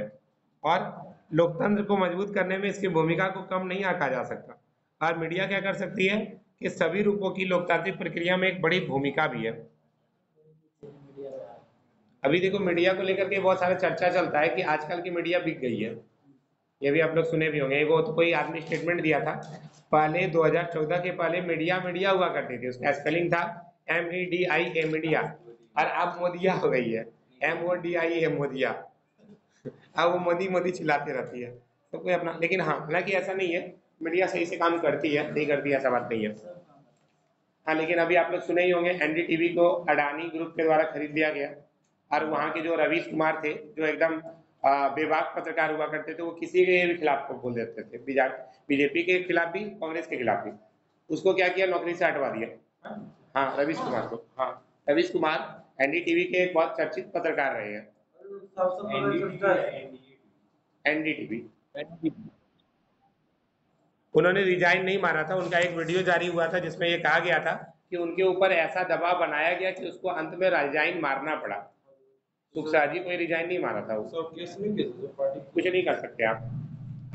और लोकतंत्र को मजबूत करने में इसकी भूमिका को कम नहीं आंका जा सकता। और मीडिया क्या कर सकती है कि सभी रूपों की लोकतांत्रिक प्रक्रिया में एक बड़ी भूमिका भी है। अभी देखो, मीडिया को लेकर के बहुत सारा चर्चा चलता है कि आजकल की मीडिया बिक गई है। ये भी आप लोग सुने भी होंगे, वो तो कोई आदमी स्टेटमेंट दिया था। पहले 2014 के पहले मीडिया मीडिया हुआ करती थी, उसका स्पेलिंग था MEDIA मीडिया, और अब मोदिया हो गई है, MODIA मोदिया। अब वो मोदी मोदी चिल्लाती रहती है, तो कोई अपना। लेकिन हाँ, हालांकि ऐसा नहीं है, मीडिया सही से काम करती है, नहीं करती ऐसा बात नहीं है। हाँ, लेकिन अभी आप लोग सुने ही होंगे NDTV को अडानी ग्रुप के द्वारा खरीद लिया गया। और वहाँ के जो रवीश कुमार थे, जो एकदम बेबाक पत्रकार हुआ करते थे, वो किसी के भी खिलाफ को बोल देते थे, बीजेपी के खिलाफ भी, कांग्रेस के खिलाफ भी। उसको क्या किया? नौकरी से हटवा दिया। हाँ, रवीश कुमार को। हाँ, रवीश कुमार एनडीटीवी के एक बहुत चर्चित पत्रकार रहे हैं। एनडीटीवी, उन्होंने रिजाइन नहीं मारा था। उनका एक वीडियो जारी हुआ था जिसमें ये कहा गया था कि उनके ऊपर ऐसा दबाव बनाया गया कि उसको अंत में रिजाइन मारना पड़ा। सुखसार जी कोई रिजाइन नहीं मारा था, वो कुछ नहीं कर सकते आप।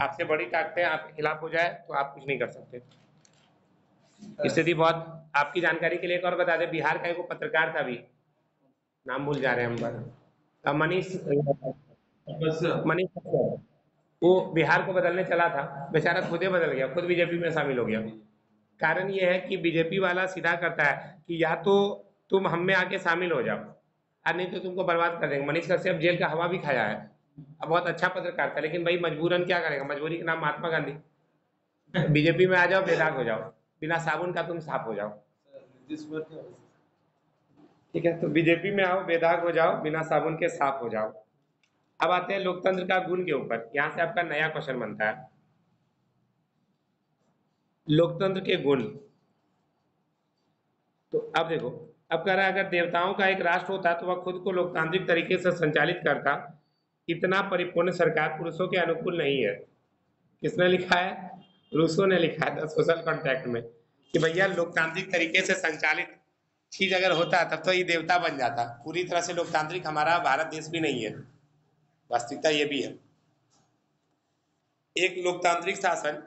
आपसे बड़ी ताकतें आपके खिलाफ हो जाए तो आप कुछ नहीं कर सकते। स्थिति बहुत, आपकी जानकारी के लिए एक और बता दें, बिहार का एक पत्रकार था, अभी नाम भूल जा रहे हैं हम, मनीष मनीष वो बिहार को बदलने चला था, बेचारा खुद ही बदल गया, खुद बीजेपी में शामिल हो गया। कारण ये है कि बीजेपी वाला सीधा करता है कि या तो तुम हम में आके शामिल हो जाओ और नहीं तो तुमको बर्बाद कर देंगे। मनीष कश्यप जेल का हवा भी खाया है। अब बहुत अच्छा पत्रकार था, लेकिन भाई मजबूरन क्या करेगा, मजबूरी के नाम महात्मा गांधी। बीजेपी में आ जाओ, बेदाग हो जाओ, बिना साबुन का तुम साफ हो जाओ। ठीक है, तो बीजेपी में आओ, बेदाग हो जाओ, बिना साबुन के साफ हो जाओ। अब आते हैं लोकतंत्र का गुण के ऊपर, यहां से आपका नया क्वेश्चन बनता है, लोकतंत्र के गुण। तो अब देखो, अब कह रहा है अगर देवताओं का एक राष्ट्र होता तो वह खुद को लोकतांत्रिक तरीके से संचालित करता। इतना परिपूर्ण सरकार पुरुषों के अनुकूल नहीं है। किसने लिखा है? रूसो ने लिखा है द सोशल कॉन्ट्रैक्ट में कि भैया लोकतांत्रिक तरीके से संचालित चीज अगर होता तब तो ये देवता बन जाता। पूरी तरह से लोकतांत्रिक हमारा भारत देश भी नहीं है, वास्तविकता ये भी है। एक लोकतांत्रिक शासन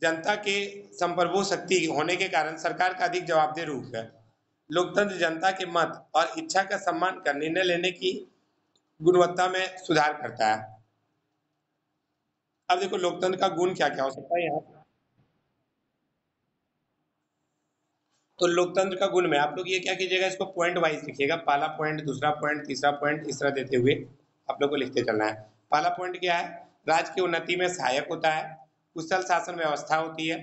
जनता के संप्रभु शक्ति होने के कारण सरकार का अधिक जवाबदेह रूप है। लोकतंत्र जनता के मत और इच्छा का सम्मान कर निर्णय लेने की गुणवत्ता में सुधार करता है। अब देखो लोकतंत्र का गुण क्या क्या हो सकता है यहाँ। तो लोकतंत्र का गुण में आप लोग ये क्या कीजिएगा, इसको पॉइंट वाइज लिखिएगा, पहला पॉइंट, दूसरा पॉइंट, तीसरा पॉइंट, इस तरह देते हुए आप लोग को लिखते चलना है। पहला पॉइंट क्या है? राज्य की उन्नति में सहायक होता है, कुशल शासन व्यवस्था होती है।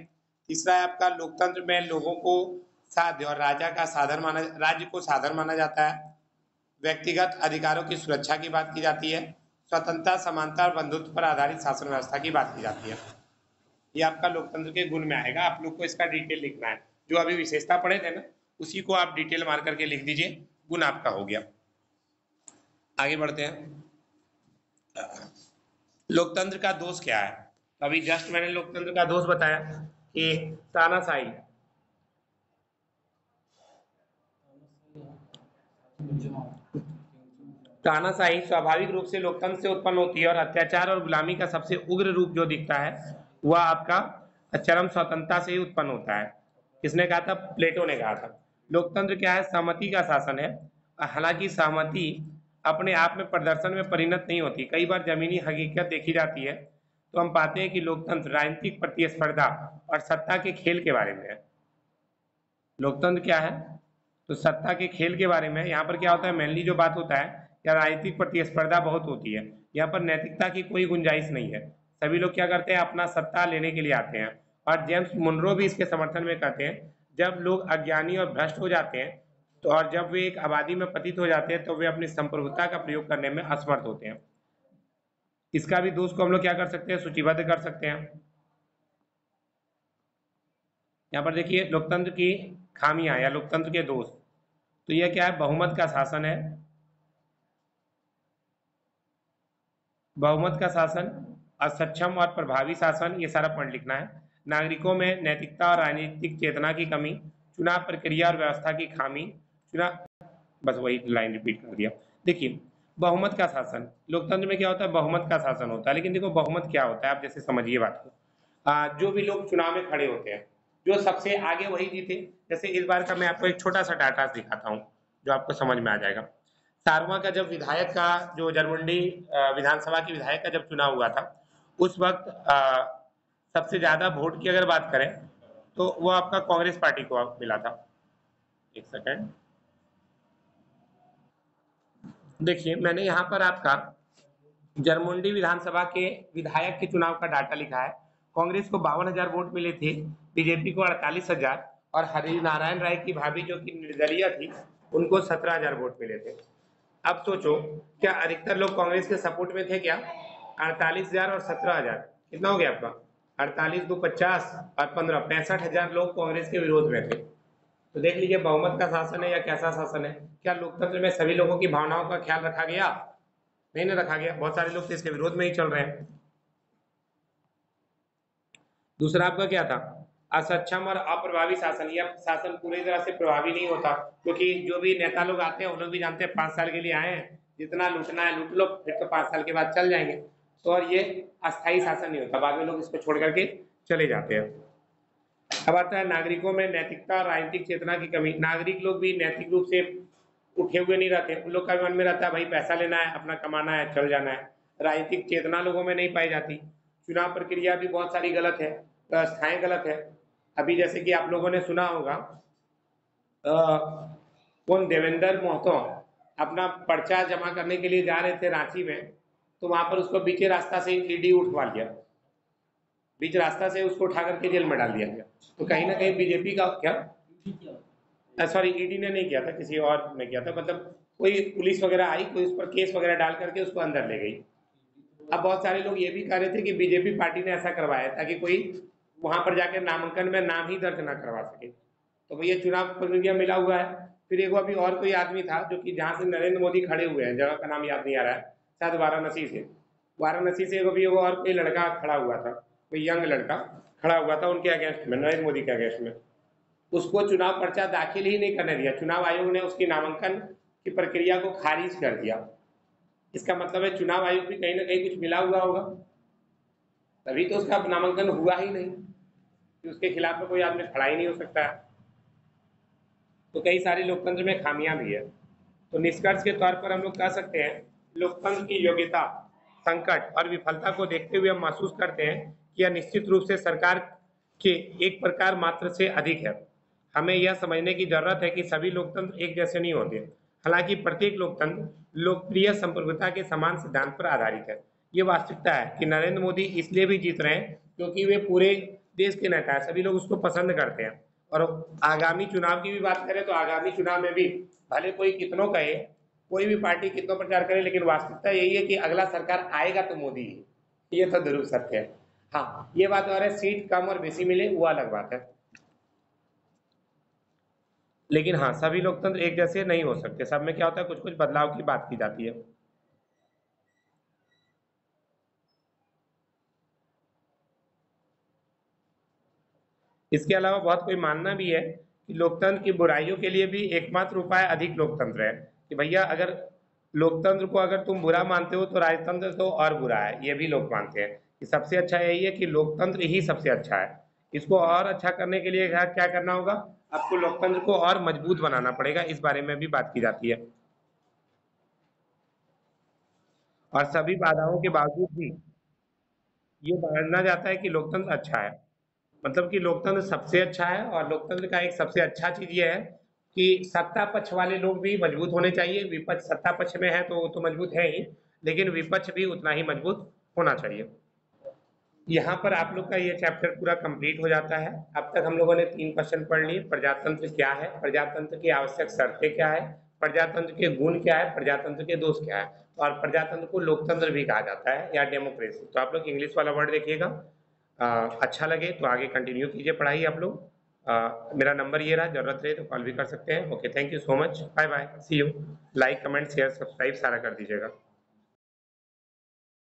तीसरा है आपका लोकतंत्र में लोगों को साध्य और राजा का साधन माना, राज्य को साधन माना जाता है। व्यक्तिगत अधिकारों की सुरक्षा की बात की जाती है। स्वतंत्रता, समानता और बंधुत्व पर आधारित शासन व्यवस्था की बात की जाती है। ये आपका लोकतंत्र के गुण में आएगा। आप लोग को इसका डिटेल लिखना है, जो अभी विशेषता पढ़े थे ना उसी को आप डिटेल मार करके लिख दीजिए, गुण आपका हो गया। आगे बढ़ते हैं, लोकतंत्र का दोष क्या है। अभी जस्ट मैंने लोकतंत्र का दोष बताया कि तानाशाही, तानाशाही स्वाभाविक रूप से लोकतंत्र से उत्पन्न होती है और अत्याचार और गुलामी का सबसे उग्र रूप जो दिखता है वह आपका चरम स्वतंत्रता से ही उत्पन्न होता है। किसने कहा था? प्लेटो ने कहा था। लोकतंत्र क्या है? सहमति का शासन है। हालांकि सहमति अपने आप में प्रदर्शन में परिणत नहीं होती, कई बार जमीनी हकीकत देखी जाती है। तो हम पाते हैं कि लोकतंत्र राजनीतिक प्रतिस्पर्धा और सत्ता के खेल के बारे में है। लोकतंत्र क्या है? तो सत्ता के खेल के बारे में। यहाँ पर क्या होता है, मेनली जो बात होता है, या राजनीतिक प्रतिस्पर्धा बहुत होती है। यहाँ पर नैतिकता की कोई गुंजाइश नहीं है। सभी लोग क्या करते हैं, अपना सत्ता लेने के लिए आते हैं। और जेम्स मुनरो भी इसके समर्थन में कहते हैं, जब लोग अज्ञानी और भ्रष्ट हो जाते हैं तो और जब वे एक आबादी में पतित हो जाते हैं तो वे अपनी संप्रभुता का प्रयोग करने में असमर्थ होते हैं। इसका भी दोष को हम लोग क्या कर सकते हैं, सूचीबद्ध कर सकते हैं। यहाँ पर देखिए लोकतंत्र की खामियां या लोकतंत्र के दोष। तो यह क्या है? बहुमत का शासन है, बहुमत का शासन, असक्षम और प्रभावी शासन, ये सारा पॉइंट लिखना है। नागरिकों में नैतिकता और राजनीतिक चेतना की कमी, चुनाव प्रक्रिया और व्यवस्था की खामी, चुनाव, बस वही लाइन रिपीट कर दिया। देखिए बहुमत का शासन, लोकतंत्र में क्या होता है, बहुमत का शासन होता है। लेकिन देखो बहुमत क्या होता है, आप जैसे समझिए बात को। जो भी लोग चुनाव में खड़े होते हैं, जो सबसे आगे वही जीते। जैसे इस बार का मैं आपको एक छोटा सा डाटा दिखाता हूँ जो आपको समझ में आ जाएगा। सारवा का जब विधायक का, जो जरमुंडी विधानसभा की विधायक का जब चुनाव हुआ था, उस वक्त सबसे ज्यादा वोट की अगर बात करें तो वो आपका कांग्रेस पार्टी को मिला था। एक सेकेंड, देखिए मैंने यहाँ पर आपका जरमुंडी विधानसभा के विधायक के चुनाव का डाटा लिखा है। कांग्रेस को 52,000 वोट मिले थे, बीजेपी को 48,000 और हरि नारायण राय की भाभी जो कि निर्दलीय थी उनको 17,000 वोट मिले थे। अब सोचो, क्या अधिकतर लोग कांग्रेस के सपोर्ट में थे क्या? 48,000 और 17,000 कितना हो गया आपका? 48 दो 50 और 15, 65,000 लोग कांग्रेस के विरोध में थे। तो देख लीजिए बहुमत का शासन है या कैसा शासन है। क्या लोकतंत्र में सभी लोगों की भावनाओं का ख्याल रखा गया? नहीं ना रखा गया, बहुत सारे लोग तो इसके विरोध में ही चल रहे हैं। दूसरा आपका क्या था? असक्षम और अप्रभावी शासन। यह शासन पूरी तरह से प्रभावी नहीं होता, क्योंकि जो भी नेता लोग आते हैं वो लोग भी जानते हैं 5 साल के लिए आए हैं, जितना लूटना है लूट लो, फिर तो 5 साल के बाद चल जाएंगे। तो और ये अस्थायी शासन नहीं होता, बाद में लोग इसको छोड़ करके चले जाते हैं। अब आता है नागरिकों में नैतिकता और राजनीतिक चेतना की कमी। नागरिक लोग भी नैतिक रूप से उठे हुए नहीं रहते, उन लोग का भी मन में रहता है भाई पैसा लेना है, अपना कमाना है, चल जाना है। राजनीतिक चेतना लोगों में नहीं पाई जाती। चुनाव प्रक्रिया भी बहुत सारी गलत है, व्यवस्थाएं गलत है। अभी जैसे कि आप लोगों ने सुना होगा, कौन, देवेंद्र महतो अपना पर्चा जमा करने के लिए जा रहे थे रांची में, तो वहां पर उसको बीचे रास्ता से ईडी उठवा लिया, बीच रास्ता से उसको उठा करके जेल में डाल दिया गया। तो कहीं ना कहीं बीजेपी का क्या, सॉरी ईडी ने नहीं किया था, किसी और ने किया था, मतलब कोई पुलिस वगैरह आई, कोई उस पर केस वगैरह डाल करके उसको अंदर ले गई। अब बहुत सारे लोग ये भी कह रहे थे कि बीजेपी पार्टी ने ऐसा करवाया ताकि कोई वहां पर जाकर नामांकन में नाम ही दर्ज ना करवा सके। तो भैया चुनाव प्रक्रिया मिला हुआ है। फिर एक अभी और कोई आदमी था जो कि जहां से नरेंद्र मोदी खड़े हुए हैं, जगह का नाम याद नहीं आ रहा है, शायद वाराणसी से अभी और कोई लड़का खड़ा हुआ था, कोई यंग लड़का खड़ा हुआ था उनके अगेंस्ट में, नरेंद्र मोदी के अगेंस्ट में। उसको चुनाव पर्चा दाखिल ही नहीं करने दिया, चुनाव आयोग ने उसकी नामांकन की प्रक्रिया को खारिज कर दिया। इसका मतलब है चुनाव आयोग भी कहीं ना कहीं कुछ मिला हुआ होगा, तभी तो उसका नामांकन हुआ ही नहीं, कि उसके खिलाफ में कोई आदमी खड़ा ही नहीं हो सकता है। तो कई सारे लोकतंत्र में खामियां भी है। तो निष्कर्ष के तौर पर हम लोग कह सकते हैं, लोकतंत्र की योग्यता, संकट और विफलता को देखते हुए हम महसूस करते हैं कि यह निश्चित रूप से सरकार के एक प्रकार मात्र से अधिक है। हमें यह समझने की जरूरत है कि सभी लोकतंत्र एक जैसे नहीं होते। हालांकि प्रत्येक लोकतंत्र लोकप्रिय संप्रभुता के समान सिद्धांत पर आधारित है। ये वास्तविकता है कि नरेंद्र मोदी इसलिए भी जीत रहे हैं क्योंकि वे पूरे देश के नेता है, सभी लोग उसको पसंद करते हैं। और आगामी चुनाव की भी बात करें तो आगामी चुनाव में भी भले कोई कितनों कहे, कोई भी पार्टी कितना प्रचार करे, लेकिन वास्तविकता यही है कि अगला सरकार आएगा तो मोदी ही। ये तो ध्रुव सत्य है। हाँ, ये बात और है, सीट कम और बेसी मिले वो अलग बात है, लेकिन हाँ सभी लोकतंत्र एक जैसे नहीं हो सकते, सब में क्या होता है कुछ कुछ बदलाव की बात की जाती है। इसके अलावा बहुत कोई मानना भी है कि लोकतंत्र की बुराइयों के लिए भी एकमात्र उपाय अधिक लोकतंत्र है। कि भैया अगर लोकतंत्र को अगर तुम बुरा मानते हो तो राजतंत्र तो और बुरा है, ये भी लोग मानते हैं कि सबसे अच्छा यही है कि लोकतंत्र ही सबसे अच्छा है। इसको और अच्छा करने के लिए क्या क्या करना होगा, आपको लोकतंत्र को और मजबूत बनाना पड़ेगा, इस बारे में भी बात की जाती है। और सभी बाधाओं के बावजूद भी ये माना जाता है कि लोकतंत्र अच्छा है, मतलब कि लोकतंत्र सबसे अच्छा है। और लोकतंत्र का एक सबसे अच्छा चीज ये है कि सत्ता पक्ष वाले लोग भी मजबूत होने चाहिए, विपक्ष सत्ता पक्ष में है तो वो तो मजबूत है ही, लेकिन विपक्ष भी उतना ही मजबूत होना चाहिए। यहाँ पर आप लोग का ये चैप्टर पूरा कंप्लीट हो जाता है। अब तक हम लोगों ने 3 क्वेश्चन पढ़ लिए। प्रजातंत्र क्या है, प्रजातंत्र की आवश्यक शर्तें क्या है, प्रजातंत्र के गुण क्या है, प्रजातंत्र के दोष क्या है, और प्रजातंत्र को लोकतंत्र भी कहा जाता है या डेमोक्रेसी। तो आप लोग इंग्लिश वाला वर्ड देखिएगा। अच्छा लगे तो आगे कंटिन्यू कीजिए पढ़ाई आप लोग। मेरा नंबर ये रहा, जरूरत रहे तो कॉल भी कर सकते हैं। Okay, thank you so much, bye bye, see you. Like comment share subscribe सारा कर दीजिएगा।